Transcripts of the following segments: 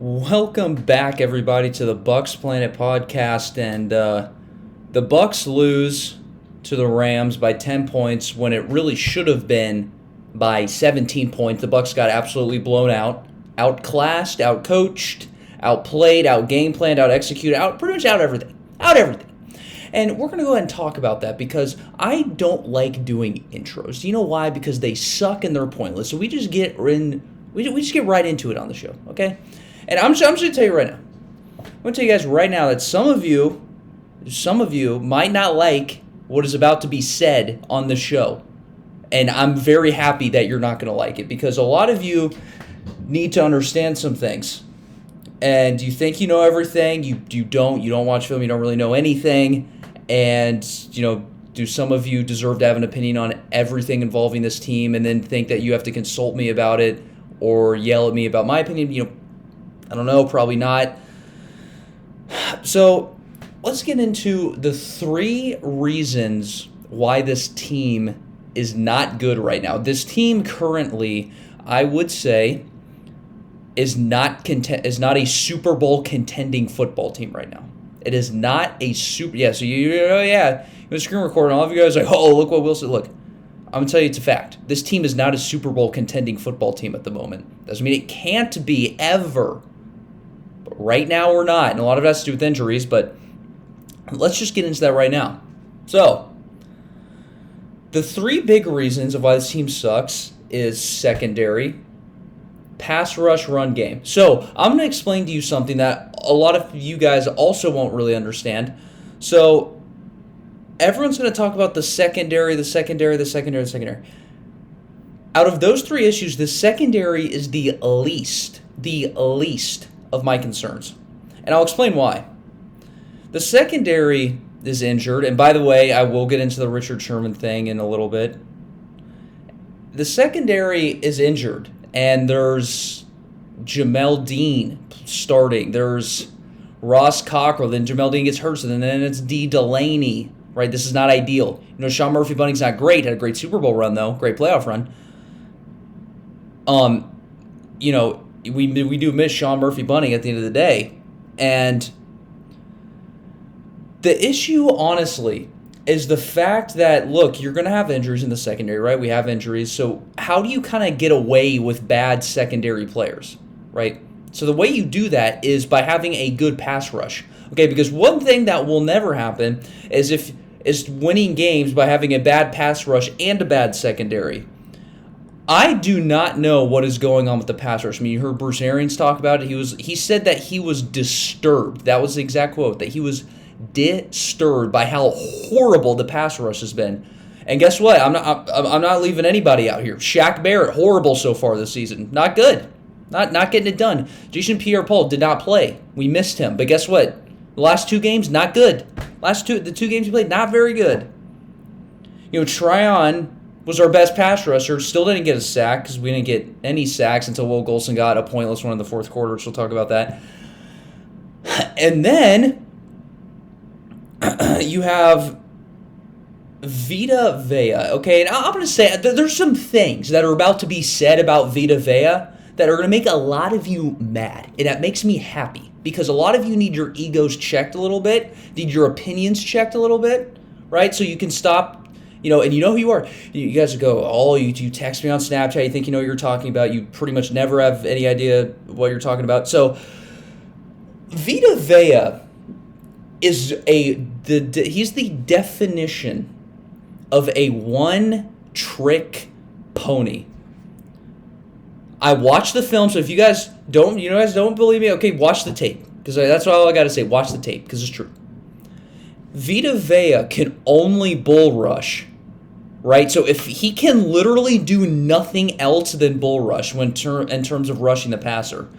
Welcome back, everybody, to the Bucs Planet podcast. And the Bucs lose to the Rams by 10 points when it really should have been by 17 points. The Bucs got absolutely blown out, outclassed, outcoached, outplayed, outgame planned, out executed, pretty much out everything. And we're going to go ahead and talk about that because I don't like doing intros. Do you know why? Because they suck and they're pointless. So we just get right into it on the show, okay? And I'm just going to tell you right now. I'm going to tell you guys right now that some of you might not like what is about to be said on the show. And I'm very happy that you're not going to like it because a lot of you need to understand some things. And you think you know everything, you don't watch film, you don't really know anything. And, do some of you deserve to have an opinion on everything involving this team and then think that you have to consult me about it or yell at me about my opinion? I don't know, probably not. So let's get into the 3 reasons why this team is not good right now. This team currently, I would say, is not a Super Bowl contending football team right now. It is not a super. Yeah, so you're screen recording. All of you guys are like, oh, look what Wilson. Look, I'm gonna tell you it's a fact. This team is not a Super Bowl contending football team at the moment. Doesn't mean it can't be ever. But right now we're not, and a lot of it has to do with injuries. But let's just get into that right now. So the 3 big reasons of why this team sucks is secondary, pass rush, run game. So I'm going to explain to you something that a lot of you guys also won't really understand. So everyone's going to talk about the secondary. Out of those 3 issues, the secondary is the least of my concerns. And I'll explain why. The secondary is injured, and by the way, I will get into the Richard Sherman thing in a little bit. The secondary is injured. And there's Jamel Dean starting. There's Ross Cockrell. Then Jamel Dean gets hurt. So then it's D. Delaney. Right? This is not ideal. Sean Murphy-Bunting's not great. Had a great Super Bowl run, though. Great playoff run. We do miss Sean Murphy-Bunting at the end of the day. And the issue, honestly, is the fact that, look, you're going to have injuries in the secondary, right? We have injuries. So how do you kind of get away with bad secondary players, right? So the way you do that is by having a good pass rush, okay? Because one thing that will never happen is winning games by having a bad pass rush and a bad secondary. I do not know what is going on with the pass rush. I mean, you heard Bruce Arians talk about it. He said that he was disturbed. That was the exact quote, that he was disturbed by how horrible the pass rush has been. And guess what? I'm not leaving anybody out here. Shaq Barrett, horrible so far this season. Not good. Not getting it done. Jason Pierre-Paul did not play. We missed him. But guess what? The last 2 games, not good. The 2 games he played, not very good. Tryon was our best pass rusher. Still didn't get a sack because we didn't get any sacks until Will Golson got a pointless one in the 4th quarter, which we'll talk about that. And then you have Vita Vea, okay? And I'm going to say there's some things that are about to be said about Vita Vea that are going to make a lot of you mad. And that makes me happy because a lot of you need your egos checked a little bit, need your opinions checked a little bit, right? So you can stop, and you know who you are. You guys go, oh, you text me on Snapchat, you think you know what you're talking about. You pretty much never have any idea what you're talking about. So Vita Vea is he's the definition of a one-trick pony. I watched the film, so if you guys don't believe me, okay, watch the tape. Because that's all I got to say, watch the tape, because it's true. Vita Vea can only bull rush, right? So if he can literally do nothing else than bull rush in terms of rushing the passer,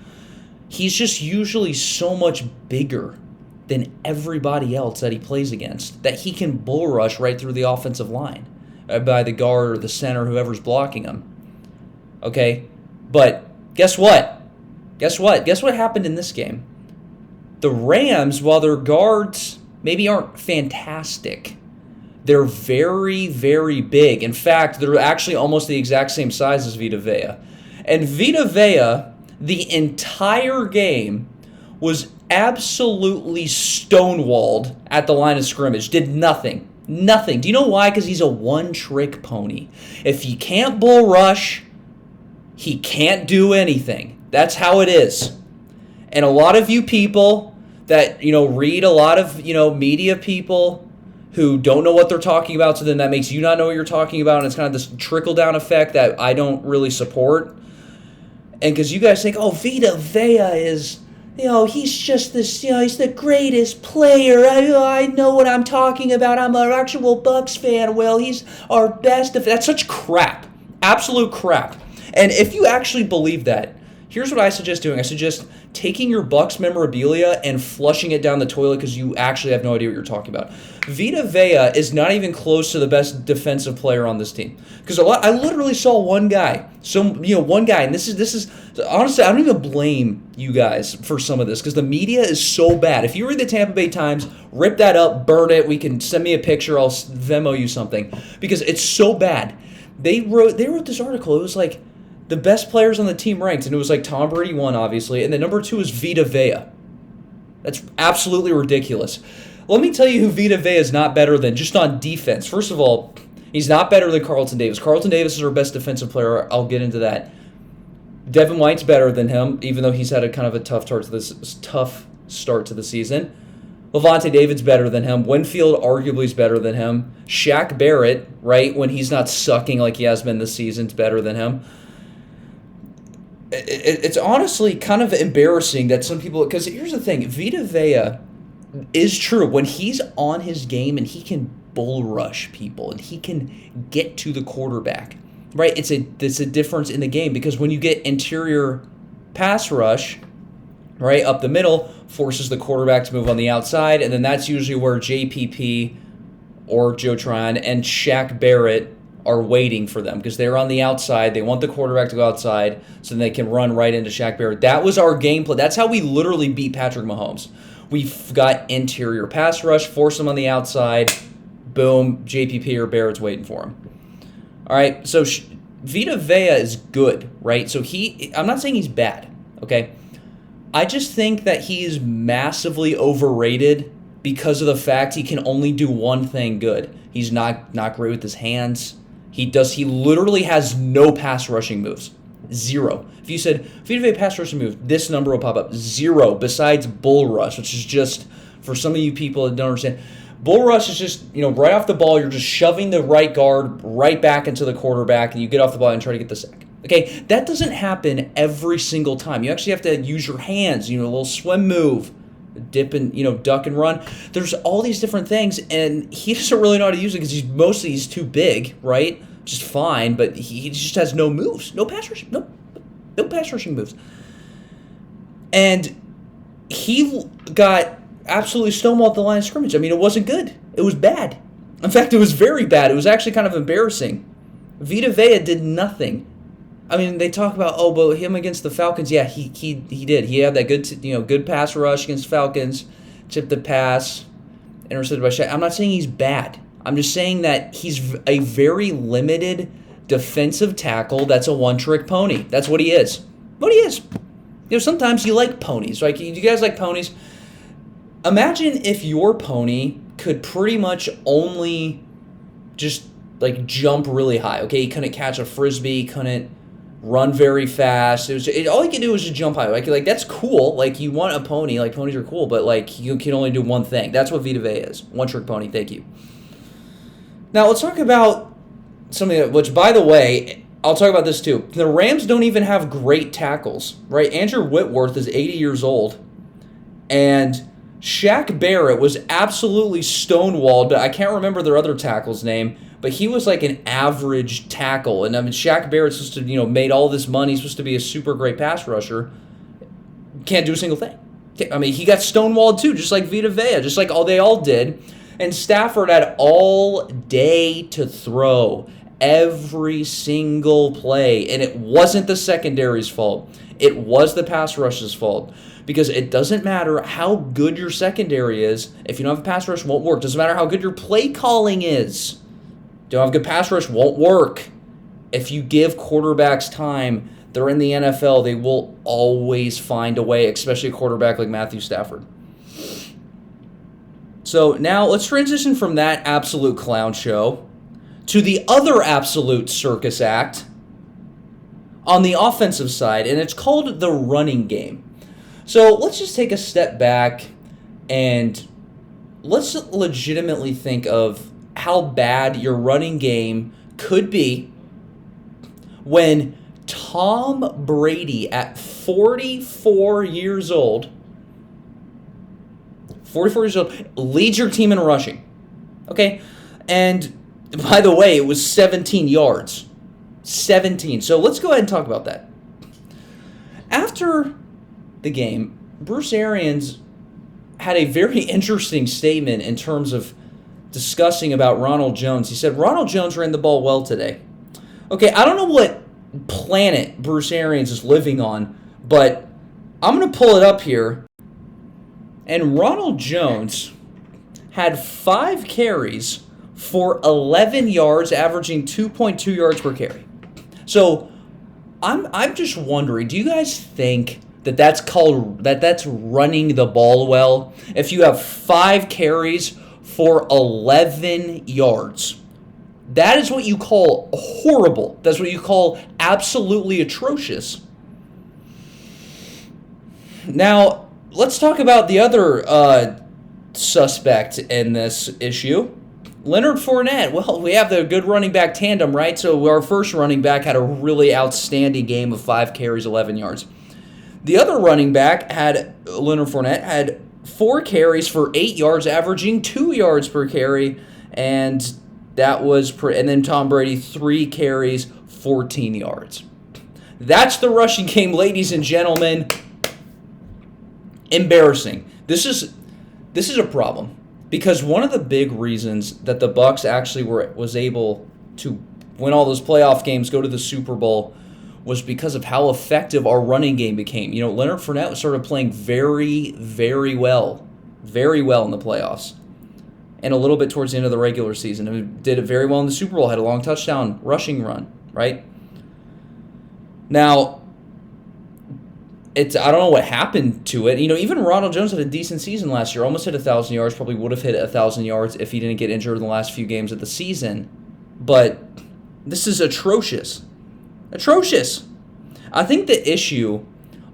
he's just usually so much bigger than everybody else that he plays against, that he can bull rush right through the offensive line by the guard or the center, whoever's blocking him. Okay? But guess what? Guess what happened in this game? The Rams, while their guards maybe aren't fantastic, they're very, very big. In fact, they're actually almost the exact same size as Vita Vea. And Vita Vea the entire game was absolutely stonewalled at the line of scrimmage. Did nothing. Nothing. Do you know why? Because he's a one-trick pony. If he can't bull rush, he can't do anything. That's how it is. And a lot of you people that, read a lot of, media people who don't know what they're talking about, so then that makes you not know what you're talking about, and it's kind of this trickle-down effect that I don't really support. And because you guys think, oh, Vita Vea is, he's just this, he's the greatest player. I know what I'm talking about. I'm an actual Bucs fan. Well, he's our best. That's such crap. Absolute crap. And if you actually believe that, here's what I suggest doing. I suggest taking your Bucs memorabilia and flushing it down the toilet because you actually have no idea what you're talking about. Vita Vea is not even close to the best defensive player on this team. Because I literally saw one guy. One guy, and this is honestly, I don't even blame you guys for some of this because the media is so bad. If you read the Tampa Bay Times, rip that up, burn it. We can send me a picture. I'll Venmo you something because it's so bad. They wrote this article. It was like the best players on the team ranked, and it was like Tom Brady 1, obviously, and then number 2 is Vita Vea. That's absolutely ridiculous. Let me tell you who Vita Vea is not better than, just on defense. First of all, he's not better than Carlton Davis. Carlton Davis is our best defensive player. I'll get into that. Devin White's better than him, even though he's had a kind of a tough start to the season. Levante David's better than him. Winfield arguably is better than him. Shaq Barrett, right, when he's not sucking like he has been this season, is better than him. It's honestly kind of embarrassing that some people, because here's the thing, Vita Vea is true. When he's on his game and he can bull rush people and he can get to the quarterback, right? It's a difference in the game because when you get interior pass rush, right, up the middle, forces the quarterback to move on the outside, and then that's usually where JPP or Joe Tryon and Shaq Barrett are waiting for them because they're on the outside. They want the quarterback to go outside so then they can run right into Shaq Barrett. That was our game plan. That's how we literally beat Patrick Mahomes. We've got interior pass rush, force them on the outside, boom, JPP or Barrett's waiting for him. All right, so Vita Vea is good, right? So I'm not saying he's bad, okay? I just think that he is massively overrated because of the fact he can only do one thing good. He's not great with his hands. He literally has no pass rushing moves. 0. If you said, Vita Vea pass rushing move, this number will pop up. 0, besides bull rush, which is just, for some of you people that don't understand, bull rush is just, right off the ball, you're just shoving the right guard right back into the quarterback, and you get off the ball and try to get the sack. Okay, that doesn't happen every single time. You actually have to use your hands, a little swim move, dip and, duck and run. There's all these different things, and he doesn't really know how to use it because he's too big, right? Just fine, but he just has no moves, no pass rushing moves. And he got absolutely stonewalled at the line of scrimmage. I mean, it wasn't good. It was bad. In fact, it was very bad. It was actually kind of embarrassing. Vita Vea did nothing. I mean, they talk about, but him against the Falcons. Yeah, he did. He had that good pass rush against Falcons, tipped the pass, intercepted by Shaq. I'm not saying he's bad. I'm just saying that he's a very limited defensive tackle that's a one-trick pony. That's what he is. What he is. Sometimes you like ponies, right? You guys like ponies? Imagine if your pony could pretty much only just, jump really high, okay? He couldn't catch a Frisbee, couldn't run very fast. All he could do was just jump high. Like that's cool. You want a pony. Ponies are cool, but, you can only do one thing. That's what Vita Vea is. One-trick pony. Thank you. Now, let's talk about something which, by the way, I'll talk about this too. The Rams don't even have great tackles, right? Andrew Whitworth is 80 years old, and Shaq Barrett was absolutely stonewalled, but I can't remember their other tackle's name, but he was like an average tackle. And I mean, Shaq Barrett's supposed to, made all this money, he's supposed to be a super great pass rusher. Can't do a single thing. I mean, he got stonewalled too, just like Vita Vea, just like they all did. And Stafford had all day to throw every single play. And it wasn't the secondary's fault. It was the pass rush's fault. Because it doesn't matter how good your secondary is. If you don't have a pass rush, it won't work. Doesn't matter how good your play calling is. Don't have a good pass rush, won't work. If you give quarterbacks time, They're in the NFL. They will always find a way, especially a quarterback like Matthew Stafford. So now let's transition from that absolute clown show to the other absolute circus act on the offensive side, and it's called the running game. So let's just take a step back and let's legitimately think of how bad your running game could be when Tom Brady at 44 years old leads your team in rushing. Okay? And by the way, it was 17 yards. 17. So let's go ahead and talk about that. After the game, Bruce Arians had a very interesting statement in terms of discussing about Ronald Jones. He said, Ronald Jones ran the ball well today. Okay, I don't know what planet Bruce Arians is living on, but I'm going to pull it up here. And Ronald Jones had 5 carries for 11 yards, averaging 2.2 yards per carry. So I'm just wondering, do you guys think that's running the ball well? If you have 5 carries for 11 yards, that is what you call horrible. That's what you call absolutely atrocious. Now, let's talk about the other suspect in this issue. Leonard Fournette. Well, we have the good running back tandem, right? So our first running back had a really outstanding game of 5 carries, 11 yards. The other running back Leonard Fournette had 4 carries for 8 yards, averaging 2 yards per carry, and and then Tom Brady 3 carries, 14 yards. That's the rushing game, ladies and gentlemen. Embarrassing. This is a problem. Because one of the big reasons that the Bucs actually was able to win all those playoff games, go to the Super Bowl, was because of how effective our running game became. You know, Leonard Fournette started playing very, very well in the playoffs, and a little bit towards the end of the regular season. And he did it very well in the Super Bowl, had a long touchdown rushing run, right? Now, I don't know what happened to it. You know, even Ronald Jones had a decent season last year. Almost hit 1,000 yards. Probably would have hit 1,000 yards if he didn't get injured in the last few games of the season. But this is atrocious. Atrocious. I think the issue,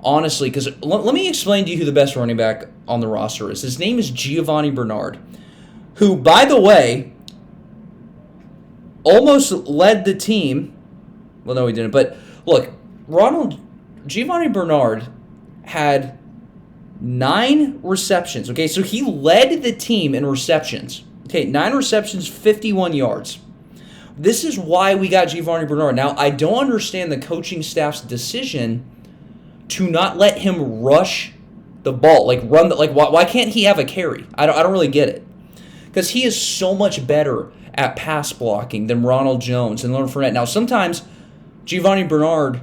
honestly, because let me explain to you who the best running back on the roster is. His name is Giovanni Bernard, who, by the way, almost led the team. Well, no, he didn't. But look, Giovanni Bernard had 9 receptions. Okay, so he led the team in receptions. Okay, 9 receptions, 51 yards. This is why we got Giovanni Bernard. Now, I don't understand the coaching staff's decision to not let him rush the ball, why can't he have a carry? I don't really get it, because he is so much better at pass blocking than Ronald Jones and Leonard Fournette. Now, sometimes Giovanni Bernard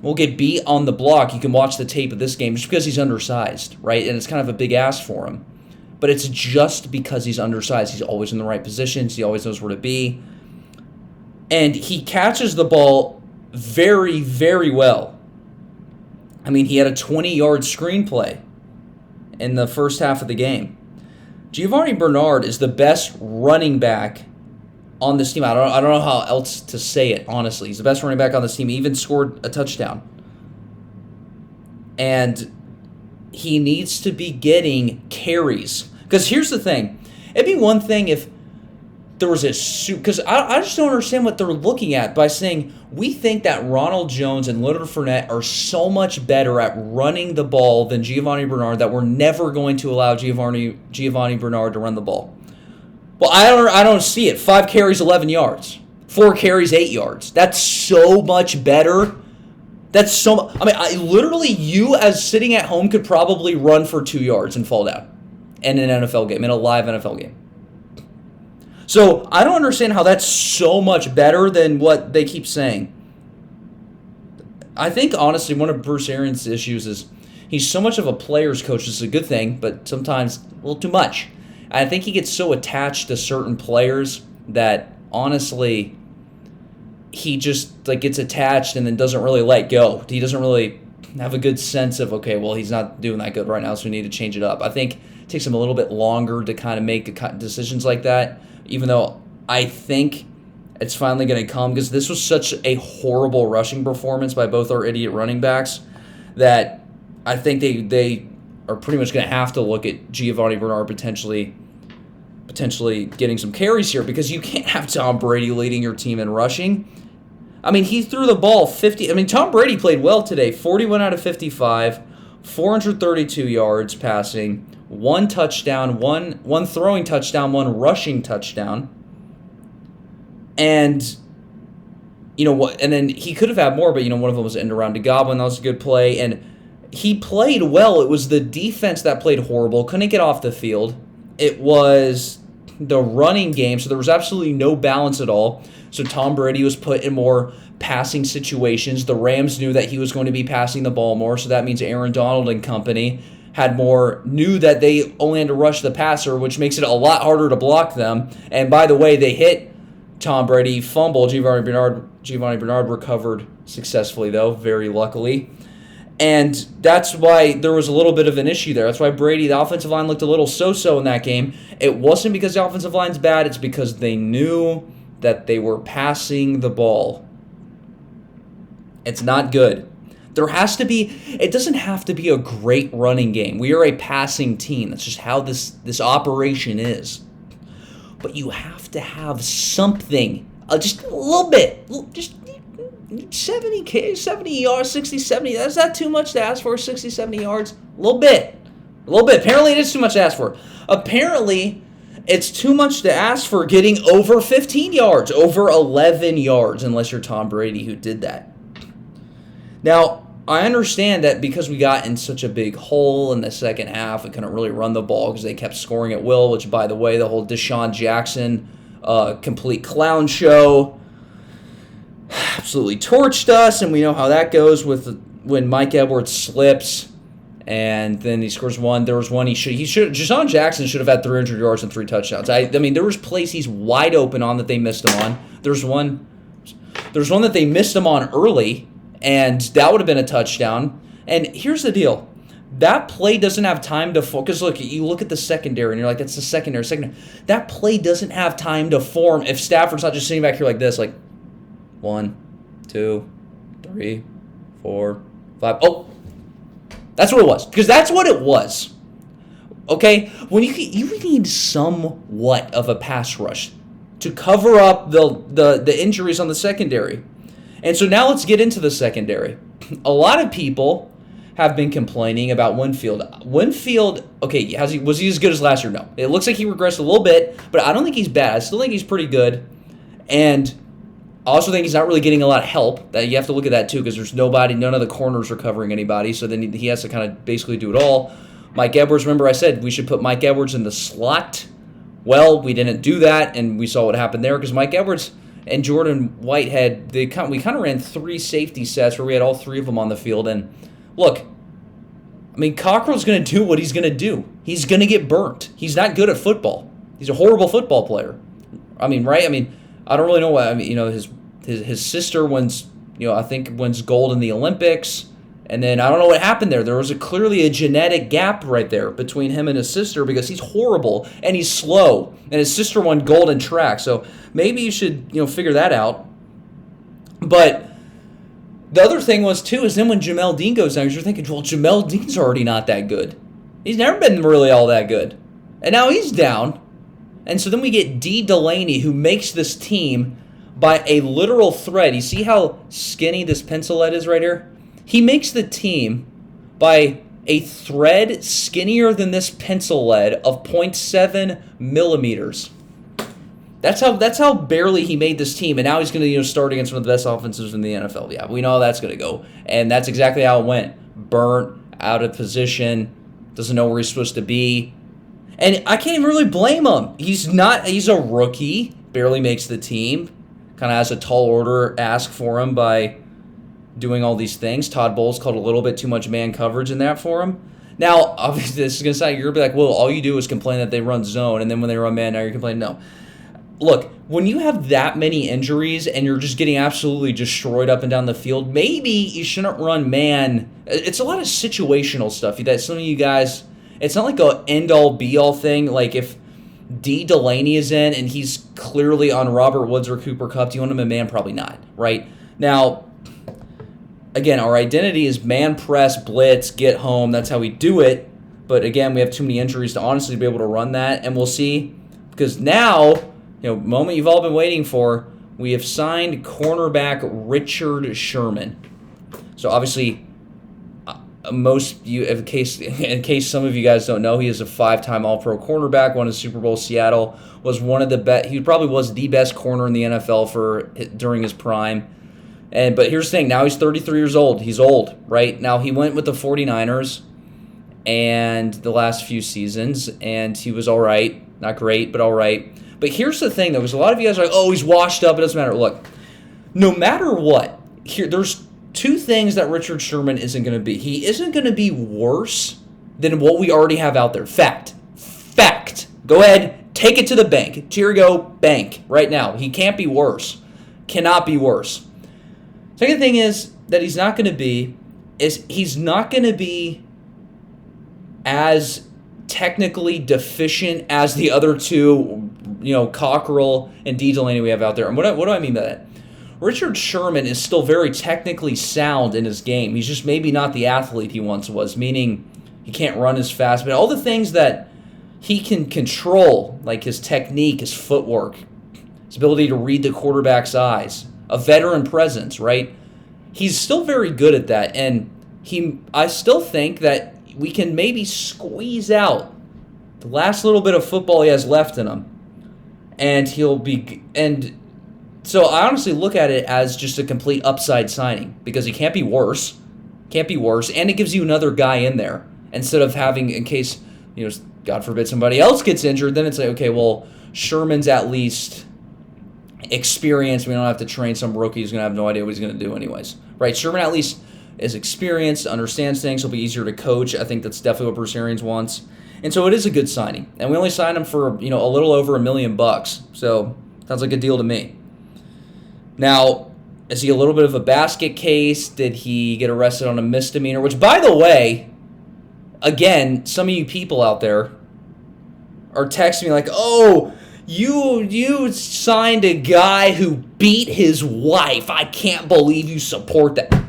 will get beat on the block. You can watch the tape of this game just because he's undersized, right? And it's kind of a big ask for him. But it's just because he's undersized. He's always in the right positions. He always knows where to be. And he catches the ball very, very well. I mean, he had a 20-yard screenplay in the first half of the game. Giovanni Bernard is the best running back on this team. I don't know how else to say it, honestly. He's the best running back on this team. He even scored a touchdown. And he needs to be getting carries. Because here's the thing. It'd be one thing if there was a... Because I just don't understand what they're looking at by saying, we think that Ronald Jones and Leonard Fournette are so much better at running the ball than Giovanni Bernard that we're never going to allow Giovanni Bernard to run the ball. Well, I don't see it. 5 carries, 11 yards. 4 carries, 8 yards. That's so much better. Literally, you as sitting at home could probably run for 2 yards and fall down in an NFL game, in a live NFL game. So I don't understand how that's so much better than what they keep saying. I think, honestly, one of Bruce Arians' issues is he's so much of a player's coach. This is a good thing, but sometimes a little too much. I think he gets so attached to certain players that, honestly, he just like gets attached and then doesn't really let go. He doesn't really have a good sense of, okay, well, he's not doing that good right now, so we need to change it up. I think it takes him a little bit longer to kind of make decisions like that, even though I think it's finally going to come, because this was such a horrible rushing performance by both our idiot running backs that I think they are pretty much going to have to look at Giovanni Bernard potentially getting some carries here, because you can't have Tom Brady leading your team in rushing. I mean, he threw the ball 50. I mean, Tom Brady played well today. 41 out of 55, 432 yards passing, one touchdown, one throwing touchdown, one rushing touchdown. And you know what? And then he could have had more, but one of them was end around to Godwin. That was a good play, and he played well. It was the defense that played horrible. Couldn't get off the field. It was the running game, so there was absolutely no balance at all. So Tom Brady was put in more passing situations. The Rams knew that he was going to be passing the ball more, so that means Aaron Donald and company knew that they only had to rush the passer, which makes it a lot harder to block them. And by the way, they hit Tom Brady, fumble. Giovanni Bernard recovered successfully, though, very luckily. And that's why there was a little bit of an issue there. That's why the offensive line looked a little so-so in that game. It wasn't because the offensive line's bad. It's because they knew that they were passing the ball. It's not good. It doesn't have to be a great running game. We are a passing team. That's just how this operation is. But you have to have something, just a little bit, just 70 yards, 60, 70. Is that too much to ask for, 60, 70 yards? A little bit. Apparently it is too much to ask for. Apparently it's too much to ask for getting over 15 yards, over 11 yards, unless you're Tom Brady who did that. Now, I understand that because we got in such a big hole in the second half, we couldn't really run the ball because they kept scoring at will, which, by the way, the whole Deshaun Jackson complete clown show absolutely torched us, and we know how that goes when Mike Edwards slips and then he scores one. There was one Deshaun Jackson should have had 300 yards and 3 touchdowns. I mean, there was plays he's wide open on that they missed him on. There's one that they missed him on early, and that would have been a touchdown. And here's the deal. That play doesn't have time to focus. You look at the secondary, and you're like, that's the secondary. That play doesn't have time to form if Stafford's not just sitting back here like this, like 1, 2, 3, 4, 5. Oh, that's what it was. Because that's what it was. Okay? When you need somewhat of a pass rush to cover up the injuries on the secondary. And so now let's get into the secondary. A lot of people have been complaining about Winfield. Winfield, okay, was he as good as last year? No. It looks like he regressed a little bit, but I don't think he's bad. I still think he's pretty good. And I also think he's not really getting a lot of help. That you have to look at that too, because there's none of the corners are covering anybody, so then he has to kind of basically do it all. Mike Edwards, remember I said we should put Mike Edwards in the slot. Well, we didn't do that, and we saw what happened there, because Mike Edwards and Jordan Whitehead, we kind of ran 3 safety sets where we had all 3 of them on the field. And look, I mean, Cockrell's going to do what he's going to do. He's going to get burnt. He's not good at football. He's a horrible football player. I mean, right? I mean, I don't really know why. I mean, his sister wins, I think wins gold in the Olympics. And then I don't know what happened there. There was clearly a genetic gap right there between him and his sister, because he's horrible and he's slow. And his sister won gold in track. So maybe you should, figure that out. But the other thing was, too, is then when Jamel Dean goes down, you're thinking, well, Jamel Dean's already not that good. He's never been really all that good. And now he's down. And so then we get D. Delaney, who makes this team by a literal thread. You see how skinny this pencil lead is right here? He makes the team by a thread skinnier than this pencil lead of 0.7 millimeters. That's how barely he made this team, and now he's going to start against one of the best offenses in the NFL. Yeah, we know how that's going to go, and that's exactly how it went. Burnt, out of position, doesn't know where he's supposed to be, and I can't even really blame him. He's a rookie, barely makes the team, kind of has a tall order asked for him by doing all these things. Todd Bowles called a little bit too much man coverage in that for him. Now, obviously, this is going to sound, you're going to be like, well, all you do is complain that they run zone, and then when they run man, now you're complaining. No. look, when you have that many injuries and you're just getting absolutely destroyed up and down the field, maybe you shouldn't run man. It's a lot of situational stuff that some of you guys, it's not like a end-all be-all thing. Like if D. Delaney is in and he's clearly on Robert Woods or Cooper Kupp, do you want him in man? Probably not, right? Now, again, our identity is man press, blitz, get home. That's how we do it. But again, we have too many injuries to honestly be able to run that. And we'll see, because now, moment you've all been waiting for, we have signed cornerback Richard Sherman. So obviously, in case some of you guys don't know, he is a 5-time All-Pro cornerback, won a Super Bowl. Seattle was one of the best. He probably was the best corner in the NFL during his prime. But here's the thing, now he's 33 years old. He's old, right? Now he went with the 49ers and the last few seasons, and he was all right. Not great, but all right. But here's the thing, though, because a lot of you guys are like, oh, he's washed up, it doesn't matter. Look, no matter what, there's two things that Richard Sherman isn't going to be. He isn't going to be worse than what we already have out there. Fact. Go ahead, take it to the bank. Here we go, bank, right now. He can't be worse. Cannot be worse. Second thing is that he's not going to be as technically deficient as the other two, Cockrell and D. Delaney we have out there. And what do I mean by that? Richard Sherman is still very technically sound in his game. He's just maybe not the athlete he once was, meaning he can't run as fast. But all the things that he can control, like his technique, his footwork, his ability to read the quarterback's eyes, a veteran presence, right? He's still very good at that. And I still think that we can maybe squeeze out the last little bit of football he has left in him. And so I honestly look at it as just a complete upside signing because he can't be worse. And it gives you another guy in there instead of having, in case, God forbid somebody else gets injured, then it's like, okay, well, Sherman's at least experienced. We don't have to train some rookie who's going to have no idea what he's going to do anyways. Right? Sherman at least is experienced, understands things, he'll be easier to coach. I think that's definitely what Bruce Arians wants. And so it is a good signing. And we only signed him for, a little over $1 million. So sounds like a deal to me. Now, is he a little bit of a basket case? Did he get arrested on a misdemeanor? Which, by the way, again, some of you people out there are texting me like, oh, you signed a guy who beat his wife. I can't believe you support that.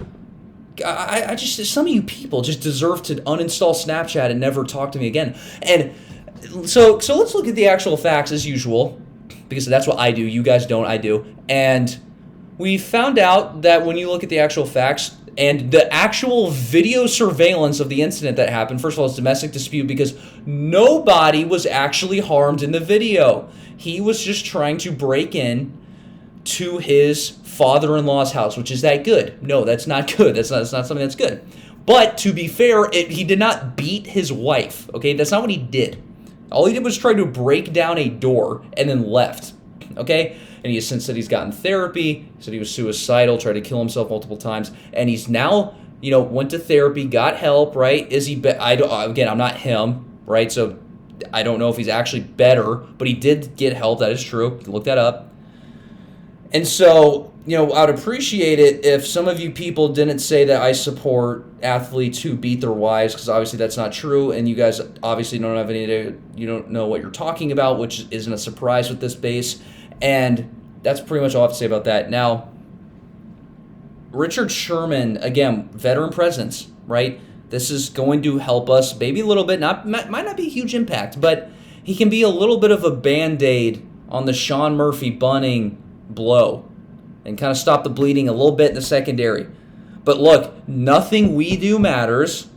I just, some of you people just deserve to uninstall Snapchat and never talk to me again. And so let's look at the actual facts as usual, because that's what I do. You guys don't, I do. And we found out that when you look at the actual facts and the actual video surveillance of the incident that happened, first of all, it's domestic dispute because nobody was actually harmed in the video. He was just trying to break in to his father-in-law's house, which is that good? No, that's not good. That's not something that's good. But to be fair, he did not beat his wife, okay? That's not what he did. All he did was try to break down a door and then left, okay? And he has since said he's gotten therapy, said he was suicidal, tried to kill himself multiple times, and he's now, went to therapy, got help, right? Is he, again, I'm not him, right? So I don't know if he's actually better, but he did get help, that is true. You can look that up. And so, I'd appreciate it if some of you people didn't say that I support athletes who beat their wives, because obviously that's not true, and you guys obviously don't have any idea, you don't know what you're talking about, which isn't a surprise with this base, and that's pretty much all I have to say about that. Now, Richard Sherman, again, veteran presence, right? This is going to help us maybe a little bit, might not be a huge impact, but he can be a little bit of a Band-Aid on the Sean Murphy Bunting blow and kind of stop the bleeding a little bit in the secondary. But look, nothing we do matters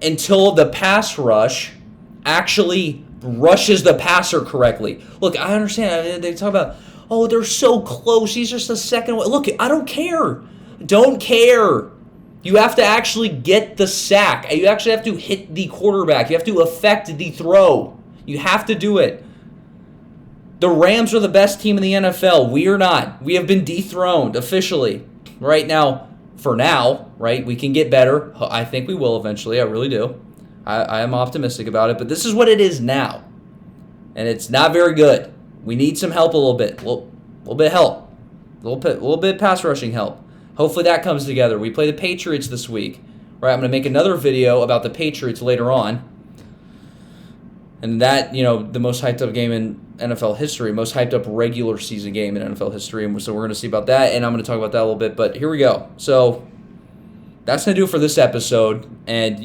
until the pass rush actually rushes the passer correctly. Look, I understand. They talk about, oh, they're so close. He's just a second away. Look, I don't care. Don't care. You have to actually get the sack. You actually have to hit the quarterback. You have to affect the throw. You have to do it. The Rams are the best team in the NFL. We are not. We have been dethroned officially. Right now, for now, right, we can get better. I think we will eventually. I really do. I am optimistic about it. But this is what it is now. And it's not very good. We need some help a little bit. Little bit of help. Little bit pass rushing help. Hopefully that comes together. We play the Patriots this week. Right, I'm going to make another video about the Patriots later on. And that, the most hyped up game in NFL history, most hyped up regular season game in NFL history. And so we're going to see about that, and I'm going to talk about that a little bit. But here we go. So that's going to do it for this episode. And,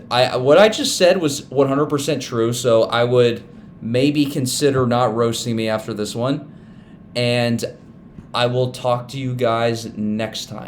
what I just said was 100% true, so I would maybe consider not roasting me after this one. And I will talk to you guys next time.